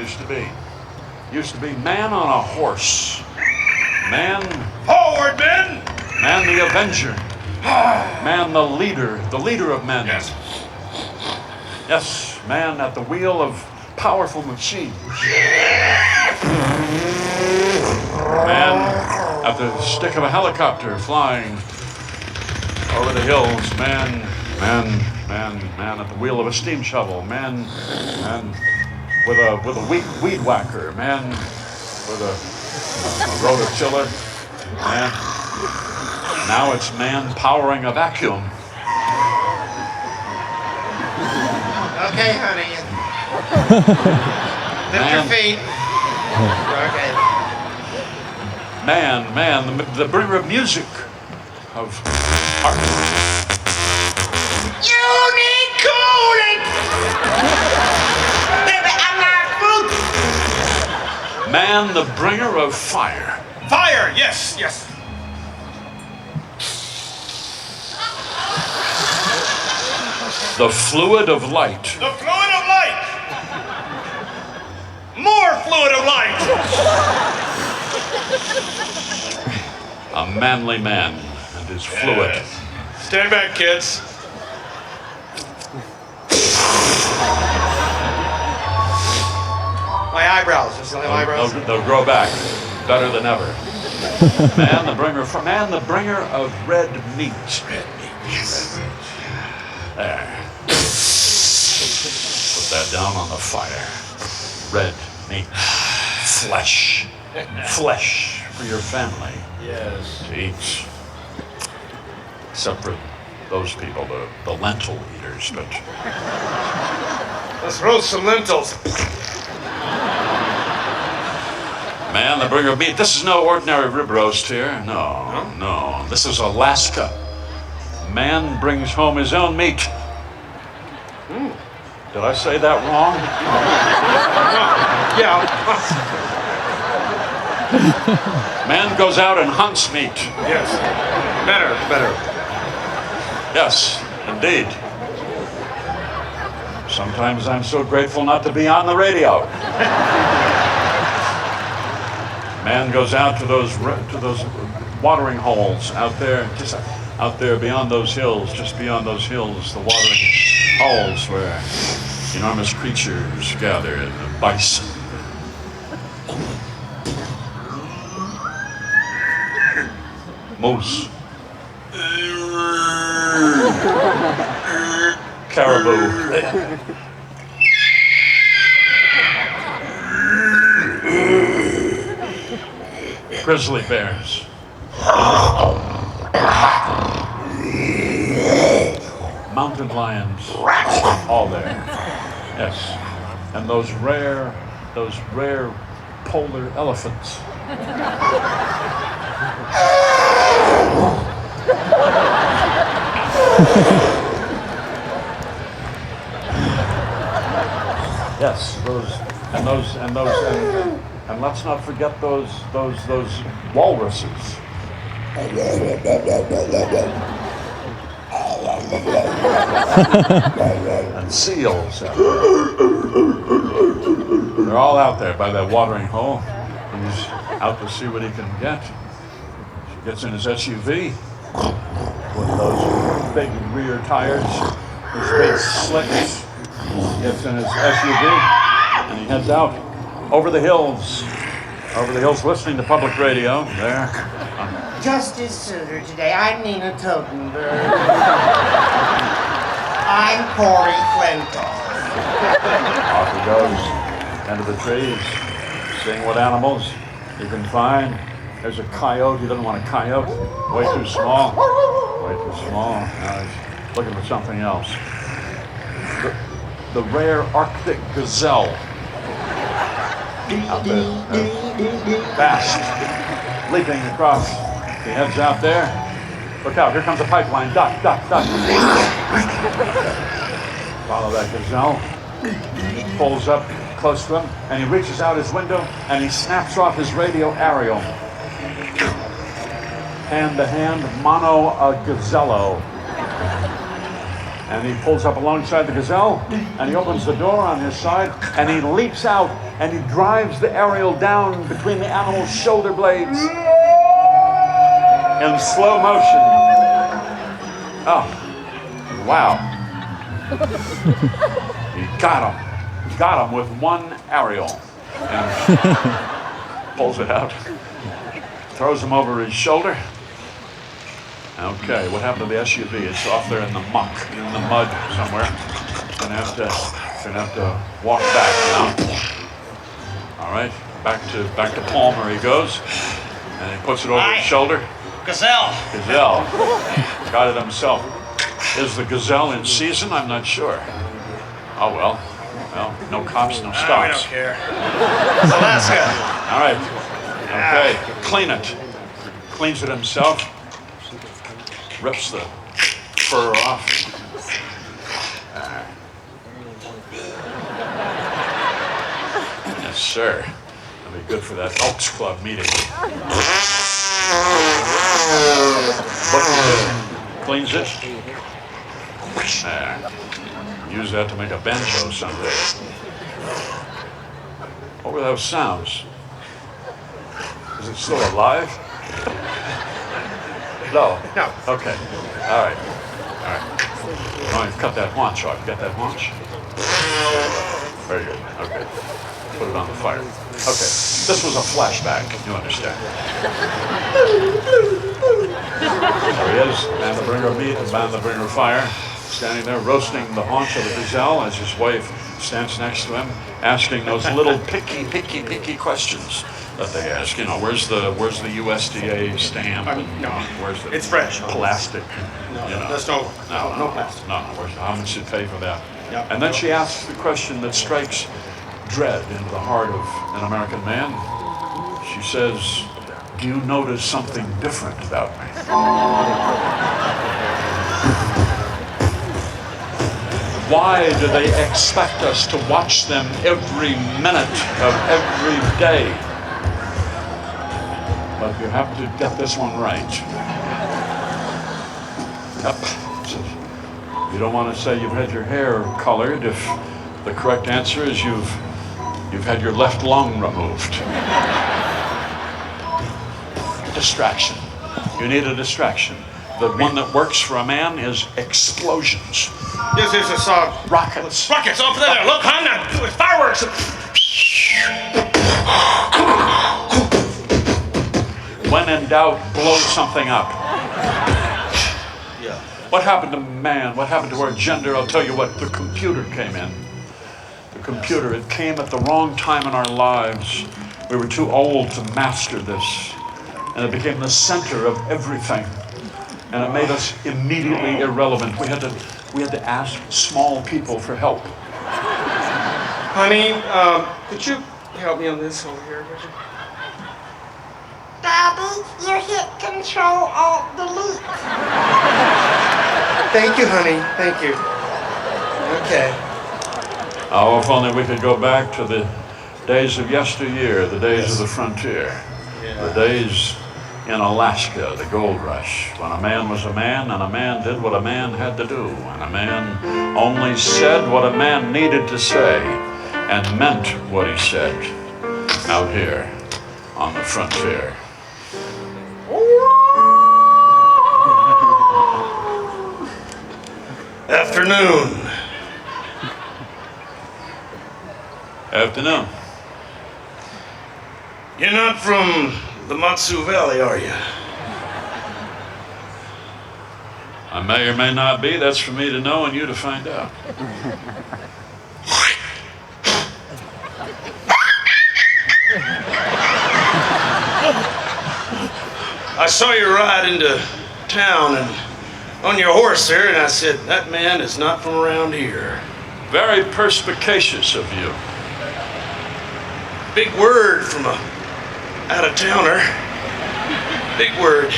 used to be. Used to be man on a horse. Man. Forward, men! Man the avenger. Man the leader of men. Yes. Yes, man at the wheel of powerful machines. Man at the stick of a helicopter flying over the hills. Man at the wheel of a steam shovel. Man with a weed whacker. Man with a rototiller. Man. Now it's man powering a vacuum. Okay, honey. Lift your feet. Okay. Man, the bringer of music, of art. You need cooling! Baby, I'm not food. Man, the bringer of fire. Fire! Yes, yes. The fluid of light. The fluid of light! More fluid of light! A manly man and his fluid. Stand back, kids. My eyebrows. Just my eyebrows. They'll grow back better than ever. Man, the bringer of red meat. Red meat, yes. There. Put that down on the fire. Red meat. Flesh. Flesh for your family. Yes. To eat. Except for those people, the lentil eaters, but Let's roast some lentils. man, the bringer of meat. This is no ordinary rib roast here. No. This is Alaska. Man brings home his own meat. Did I say that wrong? Yeah. Man goes out and hunts meat. Yes. Better. Yes, indeed. Sometimes I'm so grateful not to be on the radio. Man goes out to those watering holes out there, just out there beyond those hills, just beyond those hills, the watering holes where enormous creatures gather, the bison. Moose. Caribou. Grizzly bears. Mountain lions. All there. Yes. And those rare polar elephants. Yes, and let's not forget those walruses. And seals. They're all out there by that watering hole. He's out to see what he can get. He gets in his SUV with those big rear tires, those big slicks. He gets in his SUV and he heads out over the hills listening to public radio there. Justice Souter today. I'm Nina Totenberg. I'm Corey Flintoff. Off he goes into the trees, seeing what animals he can find. There's a coyote. He doesn't want a coyote. Way too small. Now he's looking for something else. The rare Arctic gazelle. Out there. Fast. Leaping across. He heads out there. Look out, here comes a pipeline. Duck. Follow that gazelle. He pulls up close to him, and he reaches out his window, and he snaps off his radio aerial. Hand to hand, mono a gazello. And he pulls up alongside the gazelle, and he opens the door on his side, and he leaps out, and he drives the aerial down between the animal's shoulder blades in slow motion. Oh, wow. He got him with one aerial, and pulls it out, throws him over his shoulder. Okay, what happened to the SUV? It's off there in the muck, in the mud somewhere. Gonna have to walk back now. All right, back to P.O.E.M where he goes, and he puts it over his shoulder. Gazelle. Gazelle, got it himself. Is the gazelle in season? I'm not sure. Oh well, no cops, no stops. We don't care. It's Alaska. All right, okay, clean it. Cleans it himself. Rips the fur off. Yes, sir. That'll be good for that Elks Club meeting. Cleans it. Use that to make a banjo someday. What were those sounds? Is it still alive? No. No. Okay. All right. Oh, you've cut that haunch off. You got that haunch? Very good. Okay. Put it on the fire. Okay. This was a flashback. You understand. There he is. Man the bringer of meat and man the bringer of fire. Standing there roasting the haunch of the gazelle as his wife stands next to him, asking those little picky questions that they ask. You know, where's the USDA stamp? No, where's the it's fresh. Plastic. No, you know. there's no plastic. No. How much you pay for that? Yep. And then she asks the question that strikes dread into the heart of an American man. She says, "Do you notice something different about me?" Why do they expect us to watch them every minute of every day? But you have to get this one right. Yep. You don't want to say you've had your hair colored if the correct answer is you've had your left lung removed. Distraction. You need a distraction. The one that works for a man is explosions. This is a song. Rockets. Rockets over there. Look, hon, fireworks. When in doubt, blow something up. Yeah. What happened to man? What happened to our gender? I'll tell you what, the computer came in. The computer, it came at the wrong time in our lives. We were too old to master this. And it became the center of everything. And it made us immediately irrelevant. We had to ask small people for help. Honey, could you help me on this over here, would you? Daddy, you hit Control-Alt-Delete. Thank you, honey. Thank you. Okay. Oh, if only we could go back to the days of yesteryear, the days of the frontier, the days in Alaska, the gold rush, when a man was a man and a man did what a man had to do, and a man only said what a man needed to say and meant what he said out here on the frontier. Afternoon. Afternoon. You're not from the Matsu Valley, are you? I may or may not be. That's for me to know and you to find out. I saw you ride into town and on your horse there, and I said, that man is not from around here. Very perspicacious of you. Big word from a out-of-towner. Big word.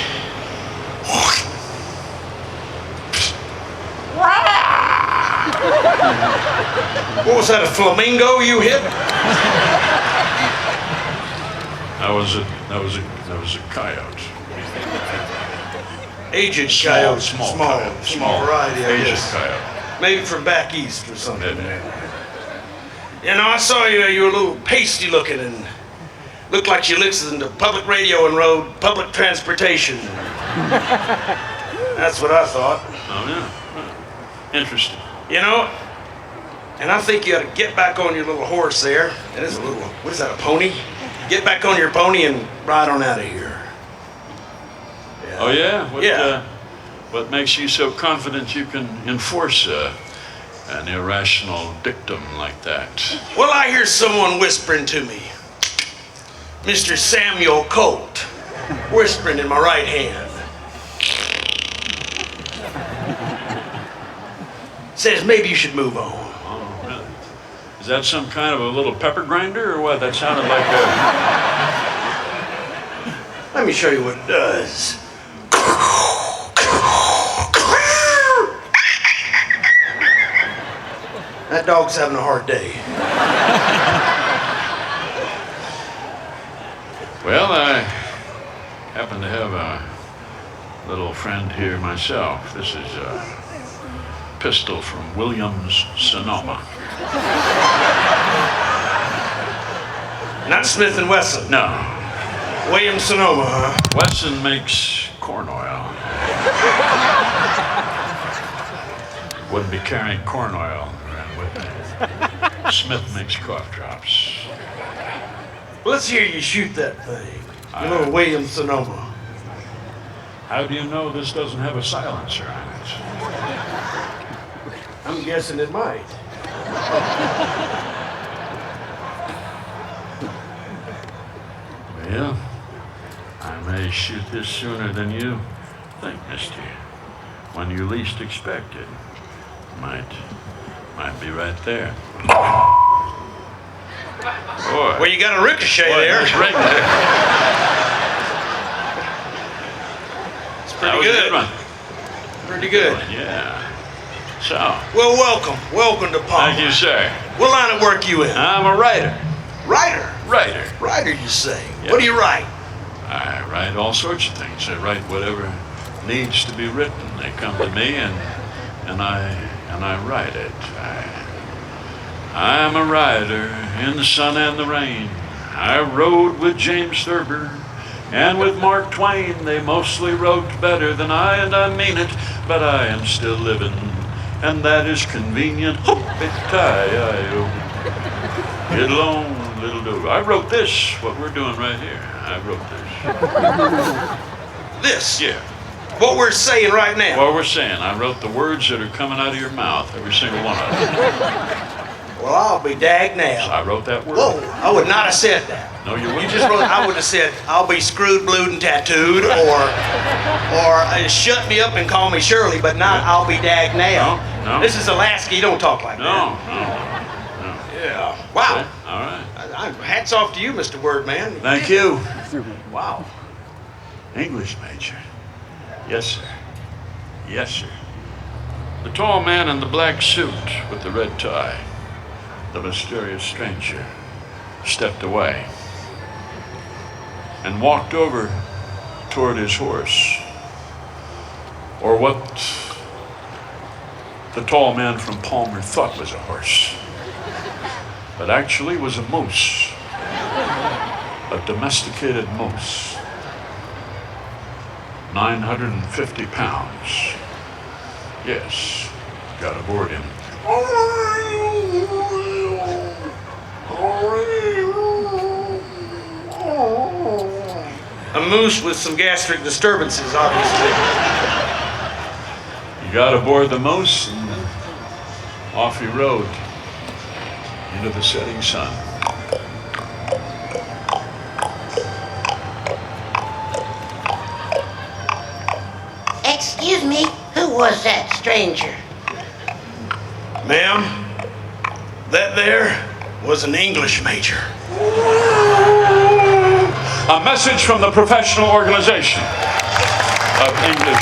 What was that, a flamingo you hit? That was a coyote. Aged coyote. Small variety, I Aged guess. coyote. Maybe from back east or something. You know, I saw you. You were a little pasty looking and looked like you listened to public radio and rode public transportation. That's what I thought. Oh, yeah. Interesting. You know, and I think you ought to get back on your little horse there. That is a little, what is that, a pony? Get back on your pony and ride on out of here. Yeah. Oh, yeah? Yeah. What makes you so confident you can enforce an irrational dictum like that? Well, I hear someone whispering to me. Mr. Samuel Colt, whispering in my right hand. Says maybe you should move on. Oh, really? Is that some kind of a little pepper grinder or what? That sounded like a... Let me show you what it does. That dog's having a hard day. Well, I happen to have a little friend here myself. This is a pistol from Williams Sonoma. Not Smith & Wesson. No, Williams Sonoma, huh? Wesson makes corn oil. Wouldn't be carrying corn oil around with me. Smith makes cough drops. Let's hear you shoot that thing. Your little Williams Sonoma. How do you know this doesn't have a silencer on it? I'm guessing it might. Well, I may shoot this sooner than you think, mister. When you least expect it. Might be right there. Boy. Well, you got a ricochet Boy, there. that's right there. It's That pretty was a good. one. Pretty good. Yeah. So, Well, welcome. Welcome to P.O.E.M. thank you, sir. What line of work you in? I'm a writer. Writer. Writer. Writer, you say. Yeah. What do you write? I write all sorts of things. I write whatever needs to be written. They come to me and I write it. I'm a rider in the sun and the rain. I rode with James Thurber and with Mark Twain. They mostly wrote better than I, and I mean it, but I am still living, and that is convenient. Hope-it-tie-I-O. Get along, little do. I wrote this, what we're doing right here. I wrote this. This? Yeah. What we're saying right now. What we're saying, I wrote the words that are coming out of your mouth, every single one of them. Well, I'll be dagged now. I wrote that word. Whoa, I would not have said that. No, you You wouldn't. just wrote, I would have said, I'll be screwed, blued, and tattooed, or shut me up and call me Shirley, but not I'll be dagged now. No. This is Alaska, you don't talk like No. that. Yeah. Wow. Okay, all right. Hats off to you, Mr. Wordman. Thank you. Wow. English major. Yes, sir. Yes, sir. The tall man in the black suit with the red tie, the mysterious stranger, stepped away and walked over toward his horse, or what the tall man from Palmer thought was a horse, but actually was a moose, a domesticated moose. 950 pounds. Yes, got aboard him. A moose with some gastric disturbances, obviously. He got aboard the moose and off he rode into the setting sun. Excuse me, who was that stranger? Ma'am, that there was an English major. A message from the professional organization of English